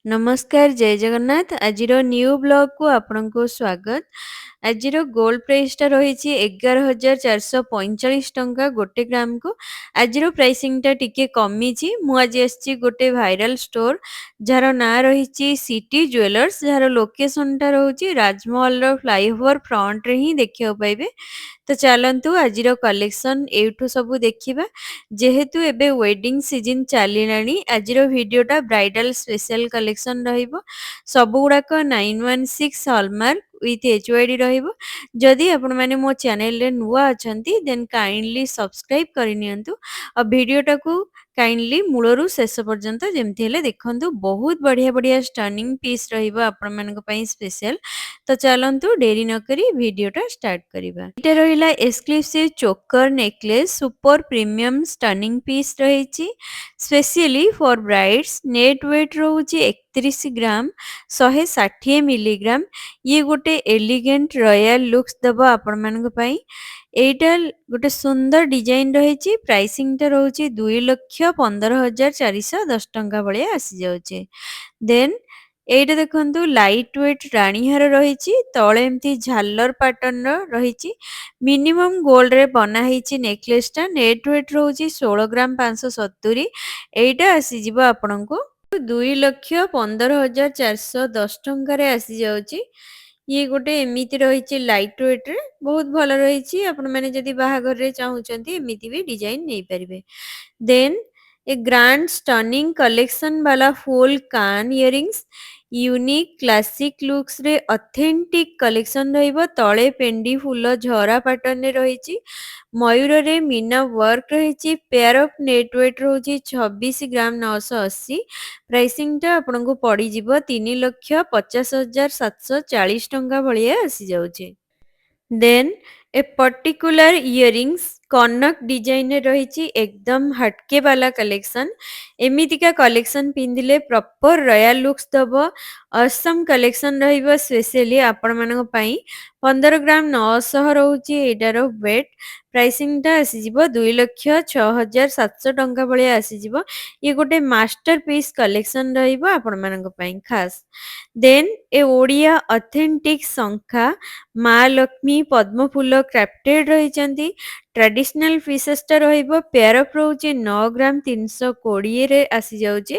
ନମସ୍କାର ଜୟ ଜଗନ୍ନାଥ। ଆଜିର ନ୍ୟୁ ବ୍ଲଗକୁ ଆପଣଙ୍କୁ ସ୍ୱାଗତ। ଆଜିର ଗୋଲ୍ଡ ପ୍ରାଇସଟା ରହିଛି 11,445 ଟଙ୍କା ଗୋଟେ ଗ୍ରାମକୁ। ଆଜିର ପ୍ରାଇସିଂଟା ଟିକେ କମିଛି। ମୁଁ ଆଜି ଆସିଛି ଗୋଟେ ଭାଇରାଲ ଷ୍ଟୋର ଯାହାର ନାଁ ରହିଛି ସିଟି ଜୁଏଲର୍ସ, ଯାହାର ଲୋକେସନଟା ରହୁଛି ରାଜମହଲର ଫ୍ଲାଇଓଭର ଫ୍ରଣ୍ଟରେ ହିଁ ଦେଖିବାକୁ ପାଇବେ। ତ ଚାଲନ୍ତୁ ଆଜିର କଲେକ୍ସନ ଏଇଠୁ ସବୁ ଦେଖିବା। ଯେହେତୁ ଏବେ ୱେଡିଂ ସିଜନ ଚାଲିଲାଣି, ଆଜିର ଭିଡ଼ିଓଟା ବ୍ରାଇଡାଲ ସ୍ପେଶାଲ କଲେକ୍ସନ ରହିବ। ସବୁଗୁଡ଼ାକ 916 ହଲମାର୍କ ୱିଥ୍ HYD ରହିବ। ଯଦି ଆପଣମାନେ ମୋ ଚ୍ୟାନେଲରେ ନୂଆ ଅଛନ୍ତି ଦେନ୍ କାଇଣ୍ଡଲି ସବସ୍କ୍ରାଇବ୍ କରିନିଅନ୍ତୁ ଆଉ ଭିଡ଼ିଓଟାକୁ କାଇଣ୍ଡଲି ମୂଳରୁ ଶେଷ ପର୍ଯ୍ୟନ୍ତ ଯେମିତି ହେଲେ ଦେଖନ୍ତୁ। ବହୁତ ବଢ଼ିଆ ବଢ଼ିଆ ଷ୍ଟନିଂ ପିସ୍ ରହିବ ଆପଣମାନଙ୍କ ପାଇଁ ସ୍ପେଶାଲ। ତ ଚାଲନ୍ତୁ ଡେରି ନକରି ଭିଡ଼ିଓଟା ଷ୍ଟାର୍ଟ କରିବା। ଏଇଟା ରହିଲା exclusive choker necklace, super premium stunning piece ରହିଛି specially for brides. Net weight ରହୁଛି 31 ଗ୍ରାମ, 160 ମିଲିଗ୍ରାମ। ଇଏ ଗୋଟେ ଏଲିଗେଣ୍ଟ ରୟାଲ ଲୁକ୍ସ ଦେବ ଆପଣମାନଙ୍କ ପାଇଁ। ଏଇଟା ଗୋଟେ ସୁନ୍ଦର ଡିଜାଇନ ରହିଛି। ପ୍ରାଇସିଂଟା ରହୁଛି 2,15,410 ଟଙ୍କା ଭଳିଆ ଆସିଯାଉଛି। ଦେନ୍ ଏଇଟା ଦେଖନ୍ତୁ ଲାଇଟ୍ ୱେଟ୍ ରାଣୀହାର ରହିଛି, ତଳେ ଏମିତି ଝାଲର ପାଟର୍ନର ରହିଛି। ମିନିମମ୍ ଗୋଲ୍ଡରେ ବନା ହେଇଛି ନେକଲେସଟା। ନେଟ୍ ୱେଟ୍ ରହୁଛି 16 ଗ୍ରାମ 570। ଏଇଟା ଆସିଯିବ ଆପଣଙ୍କୁ 2,15,410 ଟଙ୍କାରେ ଆସିଯାଉଛି। ଇଏ ଗୋଟେ ଏମିତି ରହିଛି ଲାଇଟ୍ ୱେଟ୍ରେ, ବହୁତ ଭଲ ରହିଛି। ଆପଣମାନେ ଯଦି ବାହାଘରରେ ଚାହୁଁଛନ୍ତି ଏମିତି ବି ଡିଜାଇନ ନେଇପାରିବେ। ଦେନ୍ ଏ ଗ୍ରାଣ୍ଡ ଷ୍ଟନିଂ କଲେକ୍ସନ ବାଲା ଫୁଲ୍ କାନ ଇୟରିଙ୍ଗସ୍, ୟୁନିକ୍ କ୍ଲାସିକ ଲୁକ୍ସରେ ଅଥେଣ୍ଟିକ କଲେକ୍ସନ ରହିବ। ତଳେ ପେଣ୍ଡି ଫୁଲ ଝରା ପାଟର୍ନରେ ରହିଛି, ମୟୂରରେ ମିନା ୱାର୍କ ରହିଛି। ପେୟାର ଅଫ୍ ନେଟ୍ ୱେଟ୍ ରହୁଛି 26 ଗ୍ରାମ 980। ପ୍ରାଇସିଂଟା ଆପଣଙ୍କୁ ପଡ଼ିଯିବ 3,50,740 ଟଙ୍କା ଭଳିଆ ଆସିଯାଉଛି। ଦେନ୍ ଏ ପର୍ଟିକୁଲାର ଇୟରିଙ୍ଗସ୍ କନକ ଡିଜାଇନରେ ରହିଛି, ଏକଦମ ହଟକେ ବାଲା କଲେକ୍ସନ। ଏମିତିକା କଲେକ୍ସନ ପିନ୍ଧିଲେ ପ୍ରପର ରୟାଲ ଲୁକ୍ସ ଦେବ। ଅସମ୍ କଲେକ୍ସନ ରହିବ ସ୍ପେସିଆଲି ଆପଣମାନଙ୍କ ପାଇଁ। 15 ଗ୍ରାମ 900 ରହୁଛି ଏଇଟାର ୱେଟ୍। ପ୍ରାଇସିଂଟା ଆସିଯିବ 2,06,700 ଟଙ୍କା ଭଳିଆ ଆସିଯିବ। ଇଏ ଗୋଟେ ମାଷ୍ଟର ପିସ୍ କଲେକ୍ସନ ରହିବ ଆପଣମାନଙ୍କ ପାଇଁ ଖାସ୍। ଦେନ୍ ଏ ଓଡ଼ିଆ ଅଥେଣ୍ଟିକ ଶଙ୍ଖା, ମା ଲକ୍ଷ୍ମୀ ପଦ୍ମଫୁଲ କ୍ରାଫ୍ଟେଡ ରହିଛନ୍ତି। ଟ୍ରାଡିସନାଲ ପିସେସଟା ରହିବ। ପେୟାର ଅଫ୍ ରହୁଛି 9 ଗ୍ରାମ 320ରେ ଆସିଯାଉଛି।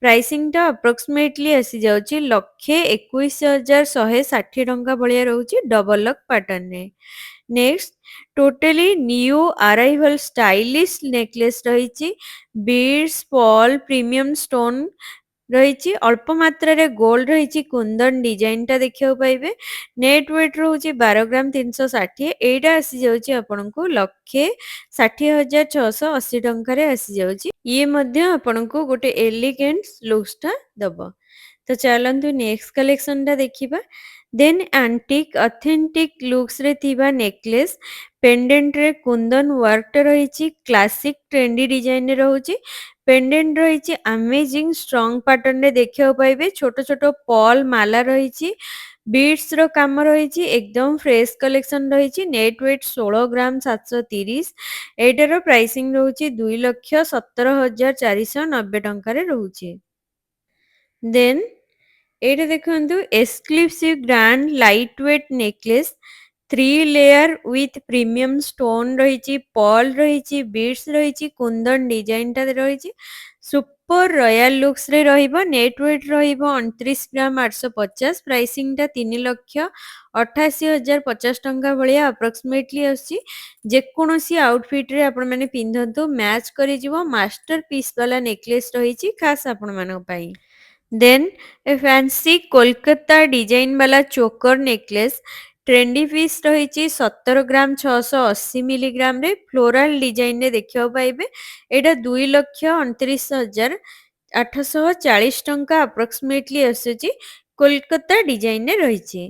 ପ୍ରାଇସିଂଟା ଆପ୍ରୋକ୍ସିମେଟଲି ଆସିଯାଉଛି 1,21,160 ଟଙ୍କା ଭଳିଆ ରହୁଛି ଡବଲ ଲକ୍ ପାଟର୍ନରେ। Next totally new arrival stylish necklace ରହିଛି। ବିଡ୍ସ, ପର୍ଲ, ପ୍ରିମିୟମ ଷ୍ଟୋନ ରହିଛି। ଅଳ୍ପ ମାତ୍ରାରେ ଗୋଲ୍ଡ ରହିଛି। କୁନ୍ଦନ ଡିଜାଇନଟା ଦେଖିବାକୁ ପାଇବେ। ନେଟ୍ ୱେଟ୍ ରହୁଛି 12 ଗ୍ରାମ 360। ଏଇଟା ଆସିଯାଉଛି ଆପଣଙ୍କୁ 1,60,680 ଟଙ୍କାରେ ଆସିଯାଉଛି। ଇଏ ମଧ୍ୟ ଆପଣଙ୍କୁ ଗୋଟେ ଏଲିଗେଣ୍ଟ ଲୁକ୍ସଟା ଦବ। ତ ଚାଲନ୍ତୁ ନେକ୍ସଟ କଲେକ୍ସନଟା ଦେଖିବା। ଦେନ୍ ଆଣ୍ଟିକ୍ ଅଥେଣ୍ଟିକ ଲୁକ୍ସରେ ଥିବା ନେକଲେସ୍, ପେଣ୍ଡେଣ୍ଟରେ କୁନ୍ଦନ ୱାର୍କଟା ରହିଛି। କ୍ଲାସିକ ଟ୍ରେଣ୍ଡି ଡିଜାଇନରେ ରହୁଛି। ପେଣ୍ଡେଣ୍ଟ ରହିଛି ଆମେଜିଂ ଷ୍ଟ୍ରଙ୍ଗ ପାଟର୍ନରେ ଦେଖିବାକୁ ପାଇବେ। ଛୋଟ ଛୋଟ ପର୍ଲ ମାଲା ରହିଛି। ବିଡ୍ସର କାମ ରହିଛି। ଏକଦମ ଫ୍ରେଶ କଲେକ୍ସନ ରହିଛି। ନେଟ୍ ୱେଟ୍ 16 ଗ୍ରାମ 730। ଏଇଟାର ପ୍ରାଇସିଂ ରହୁଛି 2,17,490 ଟଙ୍କାରେ ରହୁଛି। ଦେନ୍ ଏଇଟା ଦେଖନ୍ତୁ exclusive grand lightweight necklace, 3 layer with premium stone ରହିଛି, ପର୍ଲ ରହିଛି, ବିଡ୍ସ ରହିଛି, କୁନ୍ଦନ ଡିଜାଇନଟା ରହିଛି। ସୁପର ରୟାଲ ଲୁକ୍ସରେ ରହିବ। ନେଟ୍ ୱେଟ୍ ରହିବ 29 ଗ୍ରାମ 850। ପ୍ରାଇସିଂଟା 3,88,050 ଟଙ୍କା ଭଳିଆ ଆପ୍ରୋକ୍ସିମେଟଲି ଆସୁଛି। ଯେକୌଣସି ଆଉଟଫିଟରେ ଆପଣମାନେ ପିନ୍ଧନ୍ତୁ ମ୍ୟାଚ୍ କରିଯିବ। ମାଷ୍ଟର ପିସ୍ ବାଲା ନେକଲେସ୍ ରହିଛି ଖାସ୍ ଆପଣମାନଙ୍କ ପାଇଁ। ଦେନ୍ ଏ ଫ୍ୟାନ୍ସି କୋଲକାତା ଡିଜାଇନ ବାଲା ଚୋକର ନେକଲେସ୍, ଟ୍ରେଣ୍ଡି ପିସ୍ ରହିଛି। 17 ଗ୍ରାମ 680 ମିଲିଗ୍ରାମରେ ଫ୍ଲୋରାଲ ଡିଜାଇନରେ ଦେଖିବାକୁ ପାଇବେ। ଏଇଟା 2,29,840 ଟଙ୍କା ଆପ୍ରୋକ୍ସିମେଟଲି ଆସୁଛି। କୋଲକାତା ଡିଜାଇନରେ ରହିଛି।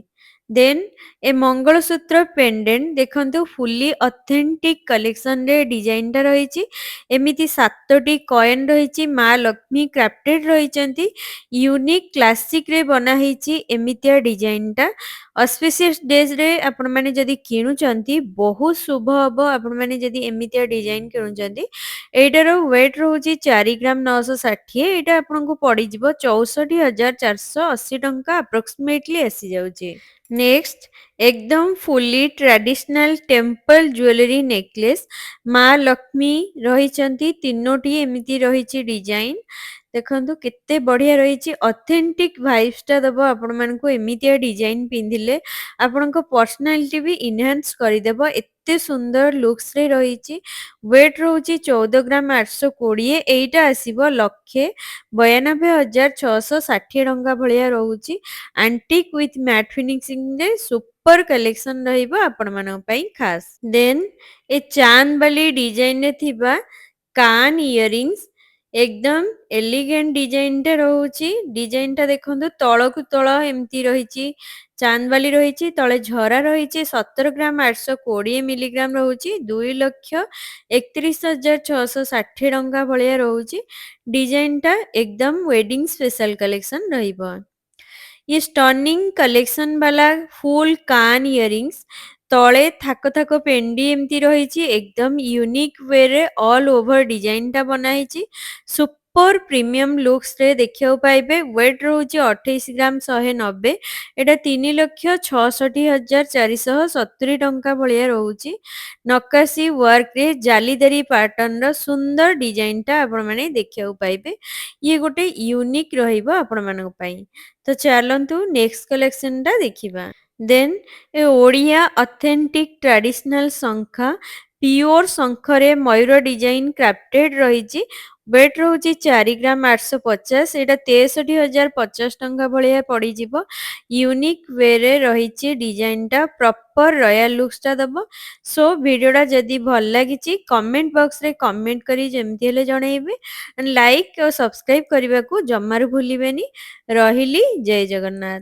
ଦେନ୍ ଏ ମଙ୍ଗଳସୂତ୍ର ପେଣ୍ଡେଣ୍ଟ ଦେଖନ୍ତୁ ଫୁଲି ଅଥେଣ୍ଟିକ୍ କଲେକ୍ସନରେ ଡିଜାଇନଟା ରହିଛି। ଏମିତି 7ଟି କଏନ୍ ରହିଛି। ମା ଲକ୍ଷ୍ମୀ କ୍ରାଫ୍ଟେଡ୍ ରହିଛନ୍ତି। ୟୁନିକ୍ କ୍ଲାସିକରେ ବନା ହେଇଛି ଏମିତିଆ ଡିଜାଇନଟା। ଅସ୍ପିସିୟସ୍ ଡେଜରେ ଆପଣମାନେ ଯଦି କିଣୁଛନ୍ତି ବହୁତ ଶୁଭ ହବ। ଆପଣମାନେ ଯଦି ଏମିତିଆ ଡିଜାଇନ କିଣୁଛନ୍ତି। ଏଇଟାର ୱେଟ୍ ରହୁଛି 4 ଗ୍ରାମ 960। ଏଇଟା ଆପଣଙ୍କୁ ପଡ଼ିଯିବ 64,480 ଟଙ୍କା ଆପ୍ରୋକ୍ସିମେଟଲି ଆସିଯାଉଛି। ନେକ୍ସଟ ଏକଦମ ଫୁଲି ଟ୍ରାଡିସନାଲ ଟେମ୍ପଲ ଜୁଏଲାରୀ ନେକଲେସ୍। ମା ଲକ୍ଷ୍ମୀ ରହିଛନ୍ତି ତିନୋଟି ଏମିତି ରହିଛି ଡିଜାଇନ। ଦେଖନ୍ତୁ କେତେ ବଢିଆ ରହିଛି। ଅଥେଣ୍ଟିକ ଭାଇବସଟା ଦବ ଆପଣମାନଙ୍କୁ ଏମିତିଆ ଡିଜାଇନ ପିନ୍ଧିଲେ। ଆପଣଙ୍କ ପର୍ସନାଲିଟି ବି ଇନହାନ୍ସ କରିଦେବ। ଏତେ ସୁନ୍ଦର ଲୁକ୍ସରେ ରହିଛି। ୱେଟ୍ ରହୁଛି 14 ଗ୍ରାମ 820। ଏଇଟା ଆସିବ 1,92,660 ଟଙ୍କା ଭଳିଆ ରହୁଛି। ଆଣ୍ଟିକ୍ ୱିଥ ମ୍ୟାଟ୍ ଫିନିସିଂରେ ସୁପର କଲେକ୍ସନ ରହିବ ଆପଣମାନଙ୍କ ପାଇଁ ଖାସ। ଦେନ୍ ଏ ଚାନ୍ଦ ବାଲି ଡିଜାଇନରେ ଥିବା କାନ ଇୟରିଙ୍ଗସ୍ ଏକଦମ ଏଲିଗେଣ୍ଟ ଡିଜାଇନଟା ରହୁଛି। ଡିଜାଇନଟା ଦେଖନ୍ତୁ ତଳକୁ ତଳ ଏମିତି ରହିଛି। ଚାନ୍ଦବାଲି ରହିଛି, ତଳେ ଝରା ରହିଛି। 17 ଗ୍ରାମ 820 ମିଲିଗ୍ରାମ ରହୁଛି। 2,31,660 ଟଙ୍କା ଭଳିଆ ରହୁଛି। ଡିଜାଇନଟା ଏକଦମ ୱେଡିଂ ସ୍ପେଶାଲ କଲେକ୍ସନ ରହିବ। ये स्टनिंग कलेक्शन वाला फुल कान इयरिंग्स तले थाक थाक पेंडी एमती रही एकदम यूनिक वे रे ऑल ओवर डिजाइन टा बनाई सुपर प्रीमियम लुक्स रे देखियो पाइबे। वेट रोचे 28 ग्राम 190। एटा 3,66,470 टंका भलिया रोचे। नकाशी वर्क रे जालीदारी पैटर्न रो सुंदर डिजाइन टा आपण माने देखियो पाइबे। ये गोटे यूनिक रहिबो आपण मानक पई। तो चलतु नेक्स्ट कलेक्शन टा देखिबा। देन ए ओडिया ऑथेंटिक ट्रेडिशनल शंखा प्योर शंखरे मयूर डिजाइन क्राफ्टेड रही। वेट रोचे 4 ग्राम 850। एटा 63,050 टंका भलिया पड़ी जिवो। यूनिक वे रे रही डिजाइन टा प्रॉपर रॉयल लुक्स टा दबो। सो वीडियोटा जदी भल लागिची कमेंट बॉक्स रे कमेंट करी जेमती हेले जणाइबे। एंड लाइक और सब्सक्राइब करने को जमार भूलिबेनी। रहिली जय जगन्नाथ।